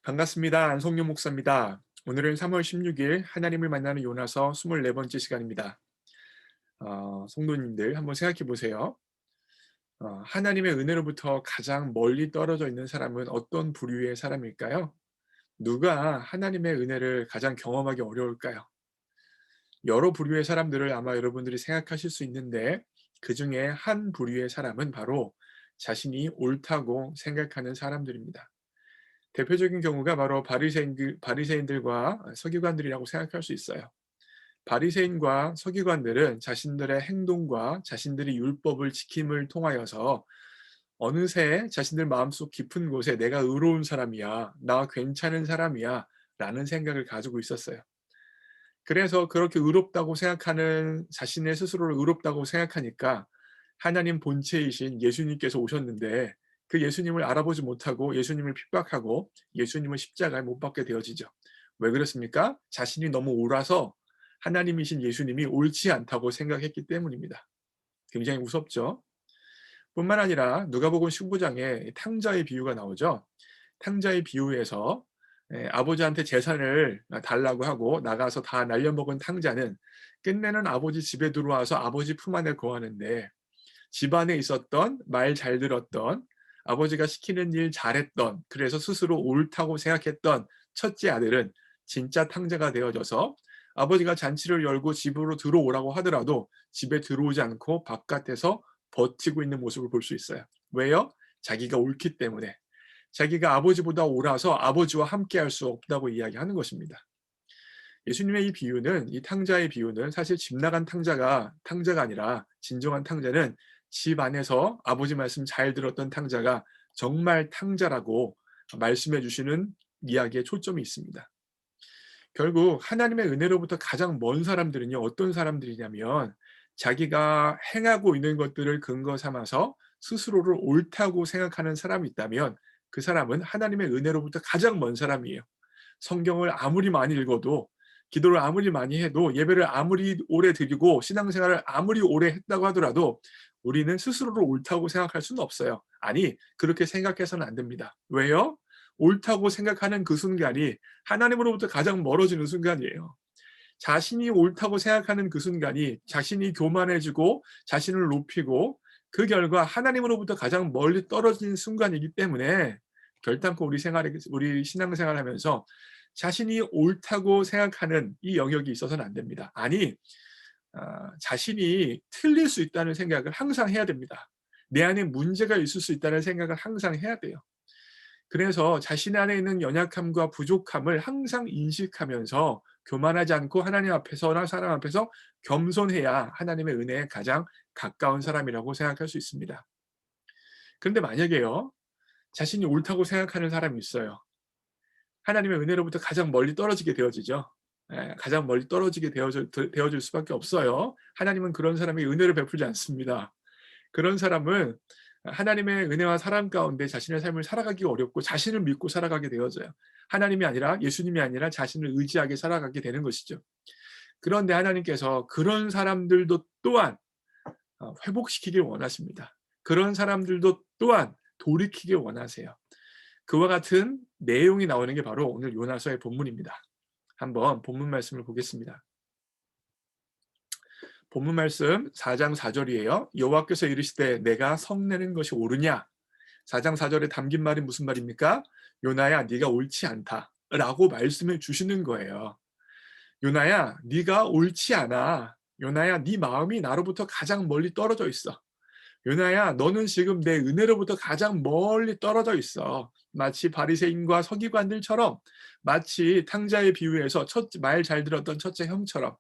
반갑습니다. 안성료 목사입니다. 오늘은 3월 16일 하나님을 만나는 요나서 24번째 시간입니다. 성도님들 한번 생각해 보세요. 하나님의 은혜로부터 가장 멀리 떨어져 있는 사람은 어떤 부류의 사람일까요? 누가 하나님의 은혜를 가장 경험하기 어려울까요? 여러 부류의 사람들을 아마 여러분들이 생각하실 수 있는데 그 중에 한 부류의 사람은 바로 자신이 옳다고 생각하는 사람들입니다. 대표적인 경우가 바로 바리새인들과 서기관들이라고 생각할 수 있어요. 바리새인과 서기관들은 자신들의 행동과 자신들이 율법을 지킴을 통하여서 어느새 자신들 마음속 깊은 곳에 내가 의로운 사람이야, 나 괜찮은 사람이야 라는 생각을 가지고 있었어요. 그래서 그렇게 의롭다고 생각하는 자신의 스스로를 의롭다고 생각하니까 하나님 본체이신 예수님께서 오셨는데 그 예수님을 알아보지 못하고 예수님을 핍박하고 예수님을 십자가에 못 박게 되어지죠. 왜 그렇습니까? 자신이 너무 옳아서 하나님이신 예수님이 옳지 않다고 생각했기 때문입니다. 굉장히 무섭죠. 뿐만 아니라 누가복음 15장에 탕자의 비유가 나오죠. 탕자의 비유에서 아버지한테 재산을 달라고 하고 나가서 다 날려먹은 탕자는 끝내는 아버지 집에 들어와서 아버지 품 안에 거하는데 집안에 있었던 말 잘 들었던 아버지가 시키는 일 잘했던 그래서 스스로 옳다고 생각했던 첫째 아들은 진짜 탕자가 되어져서 아버지가 잔치를 열고 집으로 들어오라고 하더라도 집에 들어오지 않고 바깥에서 버티고 있는 모습을 볼 수 있어요. 왜요? 자기가 옳기 때문에. 자기가 아버지보다 옳아서 아버지와 함께 할 수 없다고 이야기하는 것입니다. 예수님의 이 비유는, 이 탕자의 비유는 사실 집 나간 탕자가 아니라 진정한 탕자는 집 안에서 아버지 말씀 잘 들었던 탕자가 정말 탕자라고 말씀해 주시는 이야기에 초점이 있습니다. 결국 하나님의 은혜로부터 가장 먼 사람들은요, 어떤 사람들이냐면 자기가 행하고 있는 것들을 근거 삼아서 스스로를 옳다고 생각하는 사람이 있다면 그 사람은 하나님의 은혜로부터 가장 먼 사람이에요. 성경을 아무리 많이 읽어도 기도를 아무리 많이 해도 예배를 아무리 오래 드리고 신앙생활을 아무리 오래 했다고 하더라도 우리는 스스로를 옳다고 생각할 수는 없어요. 아니, 그렇게 생각해서는 안 됩니다. 왜요? 옳다고 생각하는 그 순간이 하나님으로부터 가장 멀어지는 순간이에요. 자신이 옳다고 생각하는 그 순간이 자신이 교만해지고 자신을 높이고 그 결과 하나님으로부터 가장 멀리 떨어진 순간이기 때문에 결단코 우리 신앙생활 하면서 자신이 옳다고 생각하는 이 영역이 있어서는 안 됩니다. 아니, 자신이 틀릴 수 있다는 생각을 항상 해야 됩니다. 내 안에 문제가 있을 수 있다는 생각을 항상 해야 돼요. 그래서 자신 안에 있는 연약함과 부족함을 항상 인식하면서 교만하지 않고 하나님 앞에서나 사람 앞에서 겸손해야 하나님의 은혜에 가장 가까운 사람이라고 생각할 수 있습니다. 그런데 만약에요, 자신이 옳다고 생각하는 사람이 있어요. 하나님의 은혜로부터 가장 멀리 떨어지게 되어지죠. 가장 멀리 떨어지게 되어질 수밖에 없어요. 하나님은 그런 사람에게 은혜를 베풀지 않습니다. 그런 사람은 하나님의 은혜와 사랑 가운데 자신의 삶을 살아가기가 어렵고 자신을 믿고 살아가게 되어져요. 하나님이 아니라 예수님이 아니라 자신을 의지하게 살아가게 되는 것이죠. 그런데 하나님께서 그런 사람들도 또한 회복시키길 원하십니다. 그런 사람들도 또한 돌이키길 원하세요. 그와 같은 내용이 나오는 게 바로 오늘 요나서의 본문입니다. 한번 본문 말씀을 보겠습니다. 본문 말씀 4장 4절이에요. 여호와께서 이르시되 내가 성내는 것이 옳으냐? 4장 4절에 담긴 말이 무슨 말입니까? 요나야 네가 옳지 않다 라고 말씀해 주시는 거예요. 요나야 네가 옳지 않아. 요나야 네 마음이 나로부터 가장 멀리 떨어져 있어. 요나야 너는 지금 내 은혜로부터 가장 멀리 떨어져 있어. 마치 바리새인과 서기관들처럼, 마치 탕자의 비유에서 말 잘 들었던 첫째 형처럼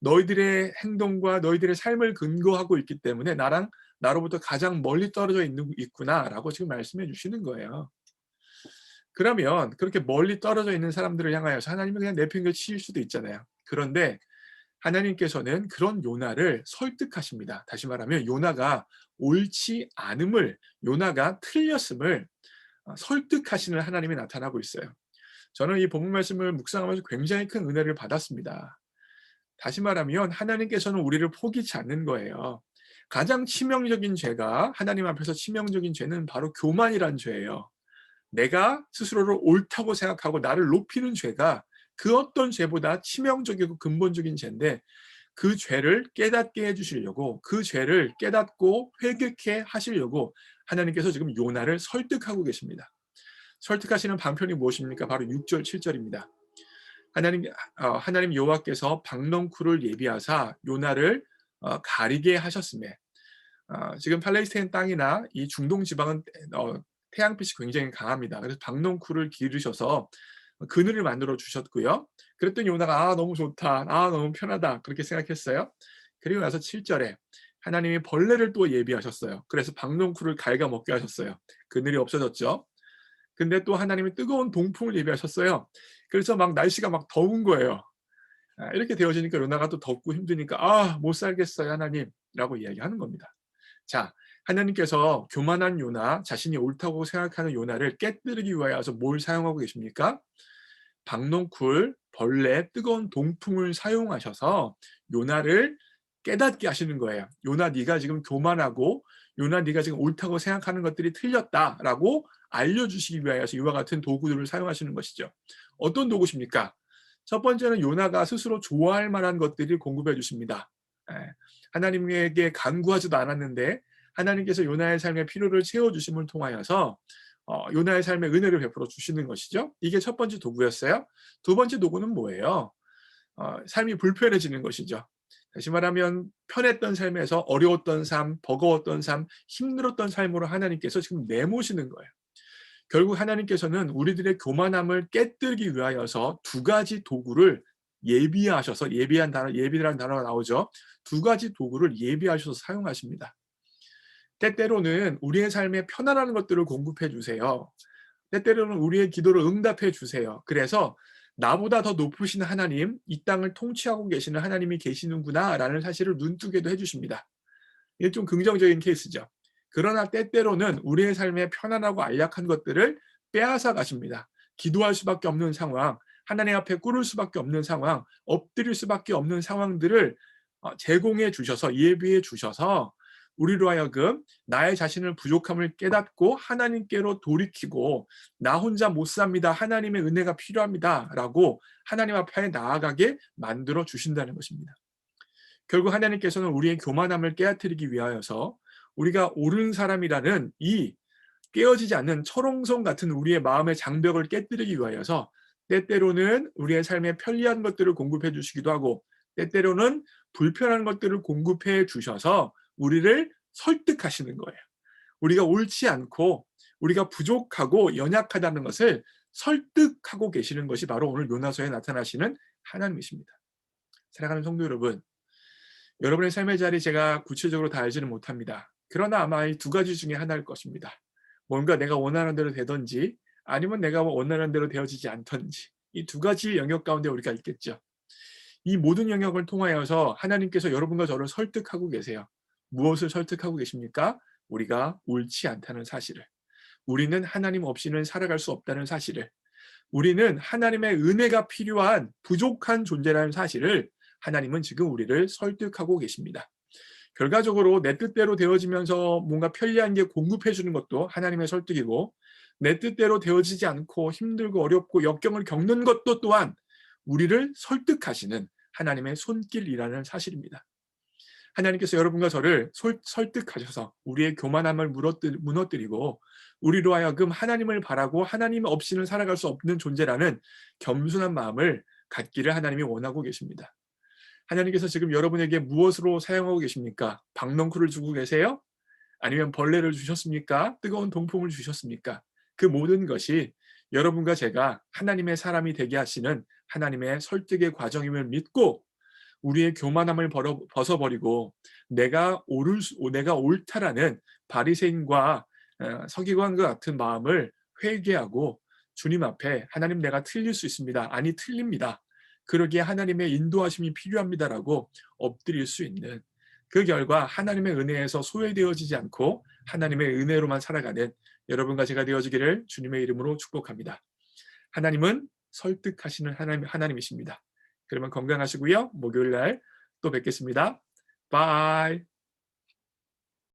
너희들의 행동과 너희들의 삶을 근거하고 있기 때문에 나로부터 가장 멀리 떨어져 있구나라고 지금 말씀해 주시는 거예요. 그러면 그렇게 멀리 떨어져 있는 사람들을 향하여서 하나님은 그냥 내팽개치실 수도 있잖아요. 그런데 하나님께서는 그런 요나를 설득하십니다. 다시 말하면 요나가 옳지 않음을, 요나가 틀렸음을 설득하시는 하나님이 나타나고 있어요. 저는 이 본문 말씀을 묵상하면서 굉장히 큰 은혜를 받았습니다. 다시 말하면 하나님께서는 우리를 포기치 않는 거예요. 가장 치명적인 죄가, 하나님 앞에서 치명적인 죄는 바로 교만이란 죄예요. 내가 스스로를 옳다고 생각하고 나를 높이는 죄가 그 어떤 죄보다 치명적이고 근본적인 죄인데 그 죄를 깨닫게 해주시려고 그 죄를 깨닫고 회개케 하시려고 하나님께서 지금 요나를 설득하고 계십니다. 설득하시는 방편이 무엇입니까? 바로 6절, 7절입니다. 하나님 여호와께서 박넝쿨을 예비하사 요나를 가리게 하셨음에 지금 팔레스타인 땅이나 이 중동 지방은 태양빛이 굉장히 강합니다. 그래서 박농쿨을 기르셔서 그늘을 만들어 주셨고요. 그랬더니 요나가 너무 좋다. 너무 편하다. 그렇게 생각했어요. 그리고 나서 7절에 하나님이 벌레를 또 예비하셨어요. 그래서 박농쿨을 갉아먹게 하셨어요. 그늘이 없어졌죠. 근데 또 하나님이 뜨거운 동풍을 예비하셨어요. 그래서 막 날씨가 막 더운 거예요. 이렇게 되어지니까 요나가 또 덥고 힘드니까 못 살겠어요 하나님라고 이야기하는 겁니다. 자, 하나님께서 교만한 요나, 자신이 옳다고 생각하는 요나를 깨뜨리기 위하여서 뭘 사용하고 계십니까? 박농쿨, 벌레, 뜨거운 동풍을 사용하셔서 요나를 깨닫게 하시는 거예요. 요나 네가 지금 교만하고 요나 네가 지금 옳다고 생각하는 것들이 틀렸다라고 알려주시기 위하여서 이와 같은 도구들을 사용하시는 것이죠. 어떤 도구십니까? 첫 번째는 요나가 스스로 좋아할 만한 것들을 공급해 주십니다. 예, 하나님에게 간구하지도 않았는데 하나님께서 요나의 삶의 필요를 채워주심을 통하여서 요나의 삶에 은혜를 베풀어 주시는 것이죠. 이게 첫 번째 도구였어요. 두 번째 도구는 뭐예요? 삶이 불편해지는 것이죠. 다시 말하면 편했던 삶에서 어려웠던 삶, 버거웠던 삶, 힘들었던 삶으로 하나님께서 지금 내모시는 거예요. 결국 하나님께서는 우리들의 교만함을 깨뜨리기 위하여서 두 가지 도구를 예비하셔서 예비라는 단어가 나오죠. 두 가지 도구를 예비하셔서 사용하십니다. 때때로는 우리의 삶에 편안한 것들을 공급해 주세요. 때때로는 우리의 기도를 응답해 주세요. 그래서 나보다 더 높으신 하나님, 이 땅을 통치하고 계시는 하나님이 계시는구나라는 사실을 눈뜨게도 해주십니다. 이게 좀 긍정적인 케이스죠. 그러나 때때로는 우리의 삶에 편안하고 안락한 것들을 빼앗아 가십니다. 기도할 수밖에 없는 상황, 하나님 앞에 꿇을 수밖에 없는 상황, 엎드릴 수밖에 없는 상황들을 제공해 주셔서 예비해 주셔서 우리로 하여금 나의 자신을 부족함을 깨닫고 하나님께로 돌이키고 나 혼자 못 삽니다. 하나님의 은혜가 필요합니다라고 하나님 앞에 나아가게 만들어 주신다는 것입니다. 결국 하나님께서는 우리의 교만함을 깨뜨리기 위하여서 우리가 옳은 사람이라는 이 깨어지지 않는 철옹성 같은 우리의 마음의 장벽을 깨뜨리기 위하여서 때때로는 우리의 삶에 편리한 것들을 공급해 주시기도 하고 때때로는 불편한 것들을 공급해 주셔서 우리를 설득하시는 거예요. 우리가 옳지 않고 우리가 부족하고 연약하다는 것을 설득하고 계시는 것이 바로 오늘 요나서에 나타나시는 하나님이십니다. 사랑하는 성도 여러분, 여러분의 삶의 자리 제가 구체적으로 다 알지는 못합니다. 그러나 아마 이 두 가지 중에 하나일 것입니다. 뭔가 내가 원하는 대로 되든지 아니면 내가 원하는 대로 되어지지 않든지 이 두 가지 영역 가운데 우리가 있겠죠. 이 모든 영역을 통하여서 하나님께서 여러분과 저를 설득하고 계세요. 무엇을 설득하고 계십니까? 우리가 옳지 않다는 사실을. 우리는 하나님 없이는 살아갈 수 없다는 사실을. 우리는 하나님의 은혜가 필요한 부족한 존재라는 사실을 하나님은 지금 우리를 설득하고 계십니다. 결과적으로 내 뜻대로 되어지면서 뭔가 편리한 게 공급해 주는 것도 하나님의 설득이고 내 뜻대로 되어지지 않고 힘들고 어렵고 역경을 겪는 것도 또한 우리를 설득하시는 하나님의 손길이라는 사실입니다. 하나님께서 여러분과 저를 설득하셔서 우리의 교만함을 무너뜨리고 우리로 하여금 하나님을 바라고 하나님 없이는 살아갈 수 없는 존재라는 겸손한 마음을 갖기를 하나님이 원하고 계십니다. 하나님께서 지금 여러분에게 무엇으로 사용하고 계십니까? 박넝쿨을 주고 계세요? 아니면 벌레를 주셨습니까? 뜨거운 동풍을 주셨습니까? 그 모든 것이 여러분과 제가 하나님의 사람이 되게 하시는 하나님의 설득의 과정임을 믿고 우리의 교만함을 벗어버리고 내가 옳다라는 바리새인과 서기관과 같은 마음을 회개하고 주님 앞에 하나님 내가 틀릴 수 있습니다. 아니 틀립니다. 그러기에 하나님의 인도하심이 필요합니다라고 엎드릴 수 있는 그 결과 하나님의 은혜에서 소외되어지지 않고 하나님의 은혜로만 살아가는 여러분과 제가 되어지기를 주님의 이름으로 축복합니다. 하나님은 설득하시는 하나님이십니다. 그러면 건강하시고요. 목요일 날 또 뵙겠습니다. 바이.